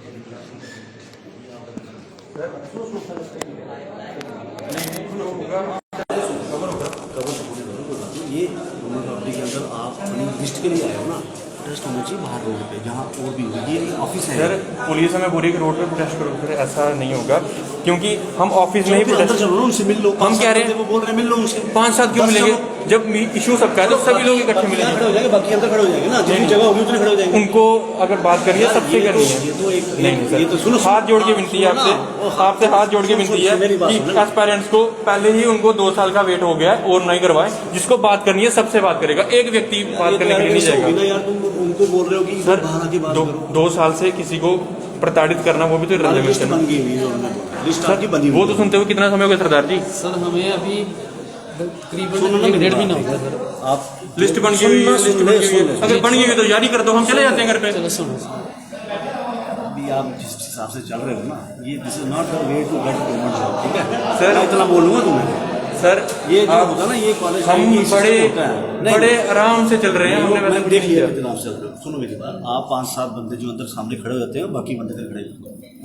ये प्रॉपर्टी के अंदर आप अपनी लिस्ट के लिए आए हो ना, प्रोटेस्ट होना चाहिए बाहर रोड पे जहाँ और भी होगी। ये ऑफिस है सर, पुलिस हमें बोली कि रोड पे प्रोटेस्ट करो, फिर ऐसा नहीं होगा क्योंकि हम ऑफिस में ही प्रोटेस्ट। चलो उनसे मिल लो, हम कह रहे हैं वो बोल रहे मिल लो उनसे। 5-7 क्यों मिलेंगे? जब इशू सबका है तो सभी लोग इकट्ठे मिलेंगे, खड़े हो जाएंगे, बाकी अंदर खड़े हो जाएंगे ना, जितनी जगह होगी उतने खड़े हो जाएंगे। उनको अगर बात करनी है सबसे करनी है। नहीं सर, हाथ जोड़ के विनती है आपसे हाथ जोड़ के विनती है कि एस्पायरेंट्स को पहले ही उनको 2 साल का वेट हो गया है और नहीं करवाएं। जिसको बात करनी है सबसे बात करेगा, एक व्यक्ति बात करने के लिए नहीं जाएगा। यार तुम उनको बोल रहे हो कि सर 2 साल से किसी को प्रताड़ित करना वो भी तो लिस्ट बन गई है। वो तो सुनते हुए कितना समय हो गया सरदार जी? सर हमें अभी तकरीबन 1.5 महीना हो गया सर। आप लिस्ट बन गई हुई है, अगर बन गई हुई तो जारी कर दो, हम चले जाते हैं घर पे। चलो सुनो अभी आप जिस हिसाब से चल रहे हो ना, ये this is not the way to get government job, ठीक है सर? मैं इतना बोलूंगा तुम्हें सर ये जो होता है ना, ये कॉलेज हम बड़े आराम से चल रहे हैं। हमने मैं देख लिया कितना आराम से चल रहे हो। सुनो मेरी बात, आप 5-7 बंदे जो अंदर सामने खड़े हो जाते हैं, बाकी बंदे खड़े होते हैं,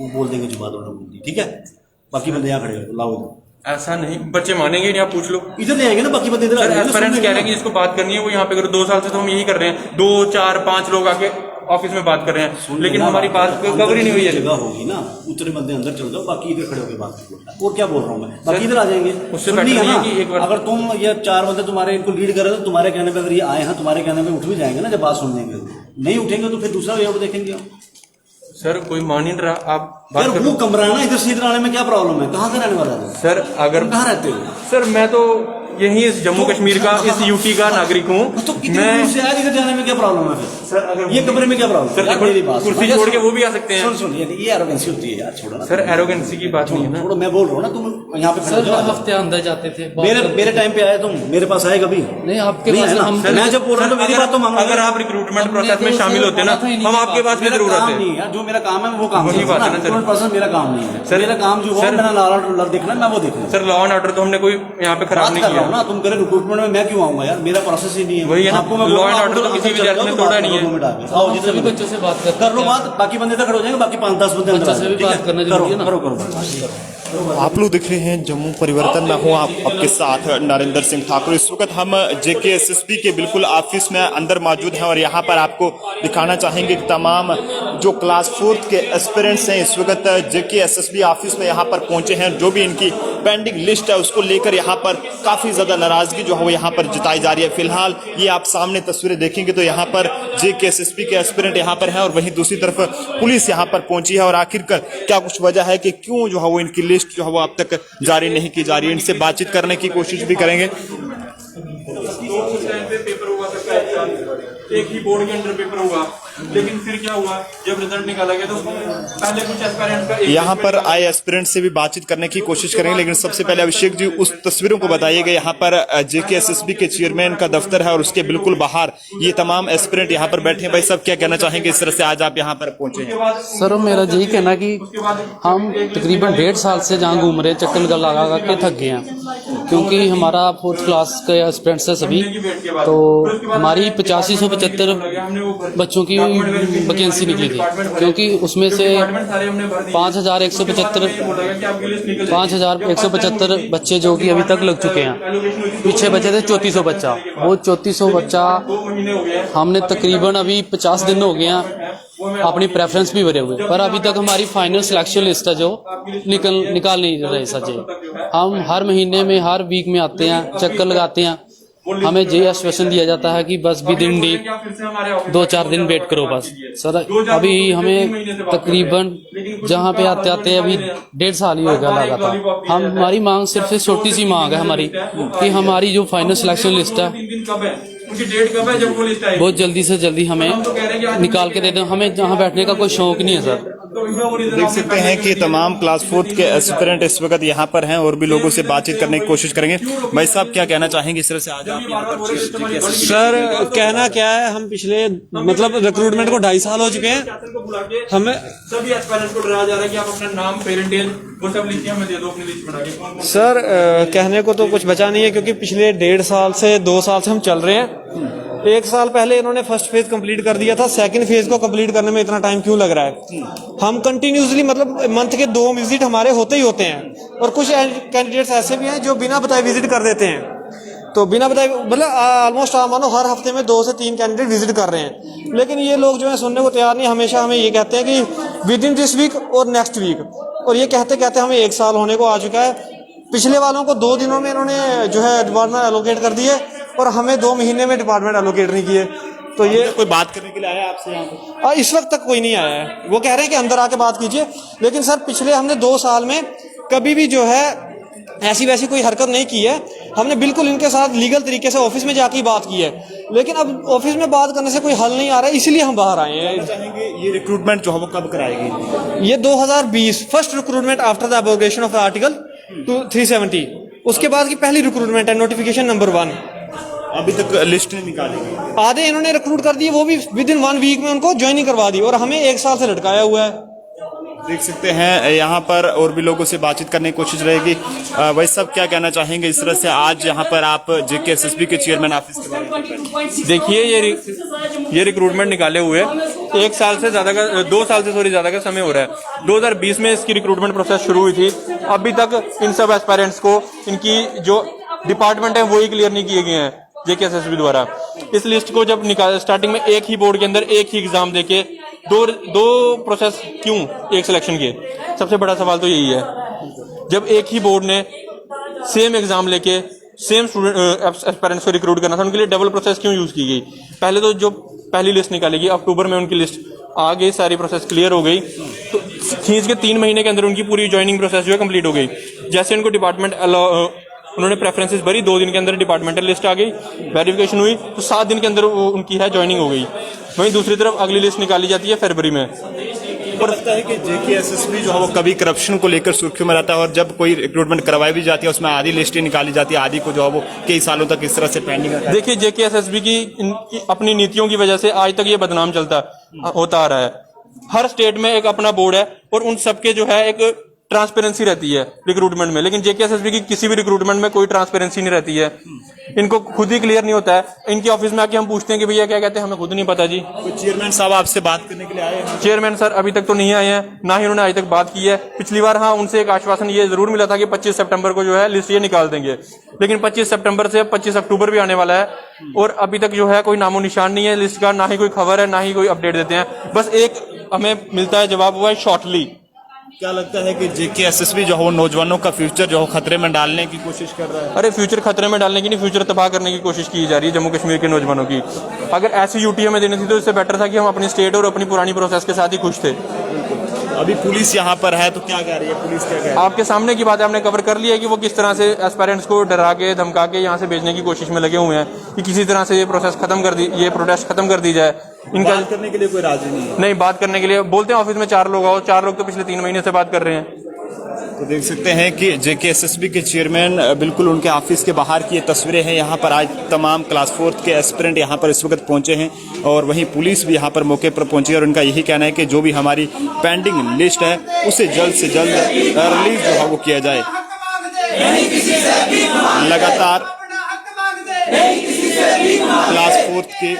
वो बोल देंगे जो बात उन्होंने बोल दी, ठीक है? बाकी बंदे यहाँ खड़े हो, लाओ ऐसा नहीं, बच्चे मानेंगे नहीं, आप पूछ लो। इधर ले आएंगे ना, बाकी बंदे इधर आ जाएंगे। पेरेंट्स कह रहे हैं कि जिसको बात करनी है वो यहाँ पे करो। 2 साल से तो हम यही कर रहे हैं, 2, 4, 5 लोग आके ऑफिस में बात कर रहे हैं, लेकिन हमारी बात कवर ही नहीं हुई है। जगह होगी ना, उतने बंदे अंदर चल जाओ, बाकी इधर खड़े होकर बात करो। और क्या बोल रहा हूँ मैं, बाकी इधर आ जाएंगे। उससे बेटर नहीं है कि एक बार अगर तुम ये 4 बंदे तुम्हारे इनको लीड कर रहे हो, तो तुम्हारे कहने पे अगर ये आए हैं, तुम्हारे कहने पे उठ भी जाएंगे ना जब बात सुन लेंगे। नहीं उठेंगे तो फिर दूसरा वे आउट देखेंगे। सर कोई मान नहीं रहा, आप यार वो कमरा है ना, इधर से इधर आने में क्या प्रॉब्लम है? कहाँ से रहने वाला है सर? अगर कहाँ रहते हो? सर मैं तो यही इस जम्मू कश्मीर का, इस यूटी का नागरिक हूँ। तो मैं से इधर जाने में क्या प्रॉब्लम है सर? अगर ये कमरे में क्या प्रॉब्लम? सर मेरी बात, कुर्सी छोड़ के वो भी आ सकते हैं। सुन ये एरोगेंसी होती है यार, छोड़ो ना सर। एरोगेंसी की बात नहीं है ना, छोड़ो, मैं बोल रहा हूँ ना, तुम यहाँ पे सर हफ्ते अंदर जाते थे। मेरे टाइम पे आए तुम, मेरे पास आए कभी? नहीं आपके पास हम, मैं जब बोल रहा हूँ तो मेरी बात तो मांगो। अगर आप रिक्रूटमेंट प्रोसेस में शामिल होते ना, हम आपके पास भी जरूरत है। नहीं यार, जो मेरा काम है वो काम वही बात है ना सर। 100% मेरा काम नहीं है सर। मेरा काम जो है, मेरा लॉ एंड ऑर्डर देखना, मैं वो देखूँ। सर लॉ एंड ऑर्डर तो हमने कोई यहाँ पे खराब नहीं किया ना। तुम करे रिक्रूटमेंट में, मैं क्यों आऊंगा यार? मेरा प्रोसेस ही नहीं है। वही है ना, आपको मैं लॉ एंड ऑर्डर तो किसी विद्यार्थी ने तोड़ा नहीं है। सभी बच्चों से बात कर लो बात, बाकी बंदे तक खड़े हो जाएंगे, बाकी 5-10 बंदे अंदर से भी बात करना जरूरी है ना। करो। आप लोग देख रहे हैं जम्मू परिवर्तन। मैं हूं आपके साथ नरेंद्र सिंह ठाकुर। इस वक्त हम JKSSB के बिल्कुल ऑफिस में अंदर मौजूद हैं और यहाँ पर आपको दिखाना चाहेंगे कि तमाम जो क्लास 4th के एस्पिरेंट्स हैं इस वक्त JKSSB ऑफिस में यहाँ पर पहुंचे हैं। जो भी इनकी पेंडिंग लिस्ट है उसको लेकर यहाँ पर काफ़ी ज़्यादा नाराज़गी जो है वो यहाँ पर जताई जा रही है। फिलहाल ये आप सामने तस्वीरें देखेंगे तो यहाँ पर JKSSB के एस्पिरेंट यहाँ पर हैं और वहीं दूसरी तरफ पुलिस यहाँ पर पहुंची है। और आखिरकार क्या कुछ वजह है कि क्यों जो है वो इनकी लिस्ट जो है वो अब तक जारी नहीं की जा रही है, इनसे बातचीत करने की कोशिश भी करेंगे। पेपर हुआ एक ही बोर्ड के अंदर पेपर हुआ, लेकिन फिर क्या हुआ जब रिजल्ट निकाला गया तो पहले कुछ एस्पिरेंट का यहाँ पर आए एस्पिरेंट से भी बातचीत करने की कोशिश करेंगे, लेकिन सबसे पहले अभिषेक जी उस तस्वीरों को बताइएगा। यहाँ पर JKSSB के चेयरमैन का दफ्तर है और उसके बिल्कुल बाहर ये तमाम एस्पिरेंट यहाँ पर बैठे हैं। भाई सब क्या कहना चाहेंगे इस तरह से आज आप यहाँ पर पहुंचे हैं? सर मेरा यही कहना कि हम तकरीबन 1.5 साल से जहाँ घूम रहे, चक्कर लगा के थक गए हैं, क्योंकि हमारा 4th क्लास के एस्पिरेंट्स है सभी। तो हमारी 8575 बच्चों की वैकेंसी निकली थी, क्योंकि उसमें से 5175 बच्चे जो कि अभी तक लग चुके हैं। पीछे बचे थे 3400 बच्चा। वो 3400 बच्चा हमने तकरीबन अभी 50 दिन हो गए हैं अपनी प्रेफरेंस भी भरे हुए, पर अभी तक हमारी फाइनल सिलेक्शन लिस्ट है जो निकाल नहीं रहे सचे। हम हर महीने में, हर वीक में आते हैं, चक्कर लगाते हैं, हमें ये आश्वासन दिया जाता है कि बस विद इन डे 2-4 दिन वेट करो बस। सर अभी हमें तकरीबन जहाँ पे आते आते अभी 1.5 साल ही हो गया लगातार। हमारी मांग सिर्फ से छोटी सी मांग है हमारी कि हमारी जो फाइनल सिलेक्शन लिस्ट है बहुत जल्दी से जल्दी हमें निकाल के दे दें। हमें जहाँ बैठने का कोई शौक नहीं है सर। देख सकते हैं कि तमाम क्लास 4th के एस्पिरेंट इस वक्त यहाँ पर हैं और भी लोगों से बातचीत करने की कोशिश करेंगे। भाई साहब क्या कहना चाहेंगे इस तरह से आज आप यहाँ पर? सर कहना क्या है, हम पिछले मतलब रिक्रूटमेंट को 2.5 साल हो चुके हैं। हमें सभी एस्पिरेंट्स को डराया जा रहा है कि आप अपना नाम, पेरेंटेज वो सब लिखिए, हमें दे दो अपनी लिस्ट बना के। सर कहने को तो कुछ बचा नहीं है, क्योंकि पिछले 1.5 साल से 2 साल से हम चल रहे हैं। 1 साल पहले इन्होंने फर्स्ट फेज कंप्लीट कर दिया था, सेकंड फेज को कंप्लीट करने में इतना टाइम क्यों लग रहा है? हम कंटिन्यूसली मतलब मंथ के 2 विजिट हमारे होते ही होते हैं, और कुछ कैंडिडेट्स ऐसे भी हैं जो बिना बताए विजिट कर देते हैं। तो बिना बताए मतलब ऑलमोस्ट मानो हर हफ्ते में 2 से 3 कैंडिडेट विजिट कर रहे हैं, लेकिन ये लोग जो है सुनने को तैयार नहीं। हमेशा हमें ये कहते हैं कि विद इन दिस वीक और नेक्स्ट वीक, और ये कहते कहते हमें 1 साल होने को आ चुका है। पिछले वालों को 2 दिनों में इन्होंने जो है डिपार्टमेंट एलोकेट कर दिए, और हमें 2 महीने में डिपार्टमेंट एलोकेट नहीं किए। तो ये कोई बात करने के लिए आया आपसे यहाँ पे? इस वक्त तक कोई नहीं आया है। वो कह रहे हैं कि अंदर आके बात कीजिए, लेकिन सर पिछले हमने 2 साल में कभी भी जो है ऐसी वैसी कोई हरकत नहीं की है। हमने बिल्कुल इनके साथ लीगल तरीके से ऑफिस में जाके बात की है, लेकिन अब ऑफिस में बात करने से कोई हल नहीं आ रहा है, इसीलिए हम बाहर आए हैं। चाहेंगे ये रिक्रूटमेंट जो है वो कब कराएगी? ये 2020 first recruitment after the abrogation of article 370, उसके बाद की पहली रिक्रूटमेंट है, नोटिफिकेशन नंबर 1। अभी तक लिस्ट नहीं निकाली? आधे इन्होंने रिक्रूट कर दिए, वो भी विद इन 1 वीक में उनको ज्वाइनिंग करवा दी, और हमें 1 साल से लटकाया हुआ है। देख सकते हैं यहाँ पर और भी लोगों से बातचीत करने की कोशिश रहेगी। भाई साहब क्या कहना चाहेंगे इस तरह से आज यहाँ पर आप JKSSB के चेयरमैन ऑफिस के बारे में? देखिए ये रिक्रूटमेंट निकाले हुए 1 साल से ज्यादा का 2 साल से थोड़ी ज्यादा का समय हो रहा है। 2020 में इसकी रिक्रूटमेंट प्रोसेस शुरू हुई थी, अभी तक इन सब एस्पायरेंट्स को इनकी जो डिपार्टमेंट है वो ही क्लियर नहीं किए गए हैं JKSSB द्वारा। इस लिस्ट को जब स्टार्टिंग में एक ही बोर्ड के अंदर एक ही एग्जाम देके दो प्रोसेस क्यों एक सिलेक्शन के? सबसे बड़ा सवाल तो यही है। जब एक ही बोर्ड ने सेम एग्जाम लेके सेम स्टूडेंट एस्पायरेंट्स को रिक्रूट करना था, उनके लिए डबल प्रोसेस क्यों यूज की गई? पहले तो जो पहली लिस्ट निकाली गई अक्टूबर में, उनकी लिस्ट आ गई, सारी प्रोसेस क्लियर हो गई, तो खींच के 3 महीने के अंदर उनकी पूरी ज्वाइनिंग प्रोसेस जो है कंप्लीट हो गई। जैसे उनको डिपार्टमेंट उन्होंने प्रेफरेंसेस भरी, 2 दिन के अंदर डिपार्टमेंटल लिस्ट आ गई, वेरिफिकेशन हुई, तो 7 दिन के अंदर वो उनकी है ज्वाइनिंग हो गई। वहीं दूसरी तरफ अगली लिस्ट निकाली जाती है फरवरी में। पर लगता है कि JKSSB जो है वो कभी करप्शन को लेकर सुर्खियों में रहता है, और जब कोई रिक्रूटमेंट करवाई भी जाती है उसमें आधी लिस्टें निकाली जाती है, आधी को जो है वो कई सालों तक इस तरह से पेंडिंग रहता है। देखिए JKSSB की अपनी नीतियों की वजह से आज तक ये बदनाम होता आ रहा है। हर स्टेट में एक अपना बोर्ड है, और उन सबके जो है एक ट्रांसपेरेंसी रहती है रिक्रूटमेंट में, लेकिन JKSSB की किसी भी रिक्रूटमेंट में कोई ट्रांसपेरेंसी नहीं रहती है। इनको खुद ही क्लियर नहीं होता है। इनके ऑफिस में आके हम पूछते हैं कि भैया क्या कहते हैं, हमें खुद नहीं पता जी। तो चेयरमैन साहब आपसे बात करने के लिए आए हैं? चेयरमैन सर अभी तक तो नहीं आए हैं, ना ही उन्होंने आज तक बात की है। पिछली बार हाँ उनसे एक आश्वासन ये जरूर मिला था कि 25 सितंबर को जो है लिस्ट ये निकाल देंगे, लेकिन 25 सितंबर से 25 अक्टूबर भी आने वाला है, और अभी तक जो है कोई नामो निशान नहीं है लिस्ट का, ना ही कोई खबर है, ना ही कोई अपडेट देते हैं। बस एक हमें मिलता है जवाब, हुआ है शॉर्टली। क्या लगता है कि JKSSB जो है वो नौजवानों का फ्यूचर जो है खतरे में डालने की कोशिश कर रहा है? अरे फ्यूचर खतरे में डालने की नहीं, फ्यूचर तबाह करने की कोशिश की जा रही है जम्मू कश्मीर के नौजवानों की। अगर ऐसी यूटी हमें देनी थी तो इससे बेटर था कि हम अपनी स्टेट और अपनी पुरानी प्रोसेस के साथ ही खुश थे। अभी पुलिस यहाँ पर है तो क्या कह रही है पुलिस? क्या कह रही है? आपके सामने की बात है, हमने कवर कर लिया है कि वो किस तरह से एस्पायरेंट्स को डरा के धमका के यहाँ से भेजने की कोशिश में लगे हुए हैं कि किसी तरह से ये प्रोसेस खत्म कर दी, ये प्रोटेस्ट खत्म कर दी जाए। इनका बात करने के लिए कोई राजी नहीं है? नहीं, बात करने के लिए बोलते हैं ऑफिस में 4 लोग आओ, 4 लोग तो पिछले 3 महीने से बात कर रहे हैं। तो देख सकते हैं कि JKSSB के चेयरमैन बिल्कुल उनके ऑफिस के बाहर की ये तस्वीरें हैं। यहाँ पर आज तमाम क्लास 4 के एस्पिरेंट यहाँ पर इस वक्त पहुंचे हैं, और वहीं पुलिस भी यहाँ पर मौके पर पहुंची है, और उनका यही कहना है कि जो भी हमारी पेंडिंग लिस्ट है उसे जल्द से जल्द रिलीज जो है वो किया जाए। लगातार क्लास 4 के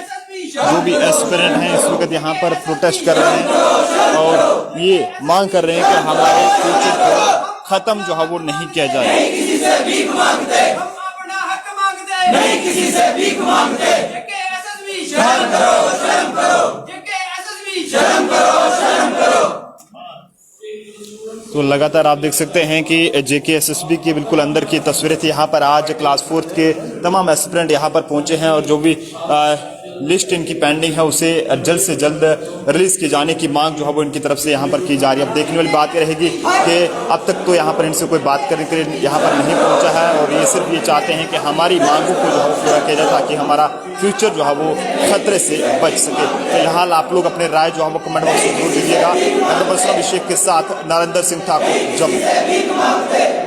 जो भी एस्पिरेंट हैं इस वक्त यहाँ पर प्रोटेस्ट कर रहे हैं, और ये मांग कर रहे हैं कि हमारे फ्यूचर को खत्म जो है वो नहीं किया जाए। नहीं किसी से भीख मांगते, हम अपना हक मांगते, नहीं किसी से भीख मांगते। JKSSB शर्म करो, शर्म करो, JKSSB शर्म करो, शर्म करो। तो लगातार आप देख सकते हैं कि JKSSB की बिल्कुल अंदर की तस्वीरें थी। यहाँ पर आज क्लास 4 के तमाम एस्पिरेंट यहाँ पर पहुंचे हैं, और जो भी लिस्ट इनकी पेंडिंग है उसे जल्द से जल्द रिलीज किए जाने की मांग जो है वो इनकी तरफ से यहाँ पर की जा रही है। अब देखने वाली बात यह रहेगी कि अब तक तो यहाँ पर इनसे कोई बात करने के लिए यहाँ पर नहीं पहुँचा है, और ये सिर्फ ये चाहते हैं कि हमारी मांगों को जो है पूरा किया जाए ताकि हमारा फ्यूचर जो है वो खतरे से बच सके। फिलहाल आप लोग अपने राय जो है वो कमेंट बॉक्स में जरूर दीजिएगा। अभिषेक के साथ नरेंद्र सिंह ठाकुर, जम्मू।